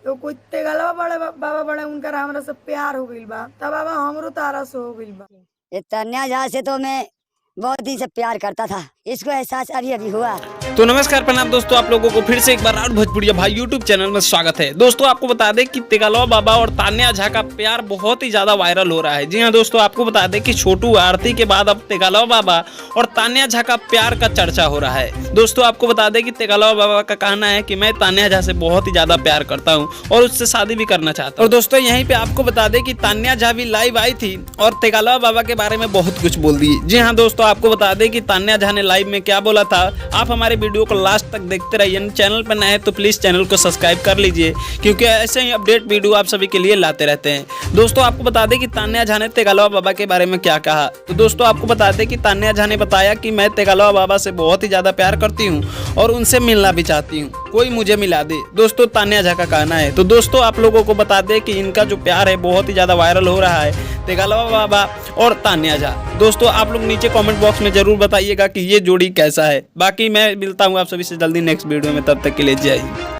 तो कोई तेगलवा बड़े बाबा बड़े उनका हमरा से प्यार हो गइल बा, तब बाबा हमरो तारा से हो गइल बा। ये तन्या झा से तो मैं बहुत दिन से प्यार करता था, इसको एहसास अभी अभी हुआ। तो नमस्कार प्रणाम दोस्तों, आप लोगों को फिर से एक बार और भोजपुरिया भाई यूट्यूब चैनल में स्वागत है। दोस्तों आपको बता दें कि तेगलवा बाबा और तान्या झा का प्यार बहुत ही ज्यादा वायरल हो रहा है। जी हाँ दोस्तों, आपको बता दें कि छोटू आरती के बाद अब तेगलवा बाबा और तान्या झा का प्यार का चर्चा हो रहा है। दोस्तों आपको बता दें कि तेगलवा बाबा का कहना है कि मैं तान्या झा से बहुत ही ज्यादा प्यार करता हूँ और उससे शादी भी करना चाहता हूँ। और दोस्तों यहीं पे आपको बता दें कि तान्या झा भी लाइव आई थी और तेगलवा बाबा के बारे में बहुत कुछ बोल दी। जी हाँ दोस्तों, आपको बता दें कि तान्या झा ने लाइव में क्या बोला था। आप हमारे वीडियो को लास्ट तक देखते रहिए। चैनल पर नए हैं तो प्लीज चैनल को सब्सक्राइब कर लीजिए, क्योंकि ऐसे ही अपडेट वीडियो आप सभी के लिए लाते रहते हैं। दोस्तों आपको बता दें कि तान्या झा ने तेगलवा बाबा के बारे में क्या कहा। तो दोस्तों आपको बता दें कि तान्या झा ने बताया कि मैं तेगलवा बाबा से बहुत ही ज्यादा प्यार करती हूँ और उनसे मिलना भी चाहती हूँ, कोई मुझे मिला दे। दोस्तों तान्या झा का कहना है। तो दोस्तों आप लोगों को बता दें कि इनका जो प्यार है बहुत ही ज्यादा वायरल हो रहा है, तेगलवा बाबा और तान्या झा। दोस्तों आप लोग नीचे कमेंट बॉक्स में जरूर बताइएगा कि ये जोड़ी कैसा है। बाकी मैं मिलता हूँ आप सभी से जल्दी नेक्स्ट वीडियो में, तब तक के लिए जय हिंद।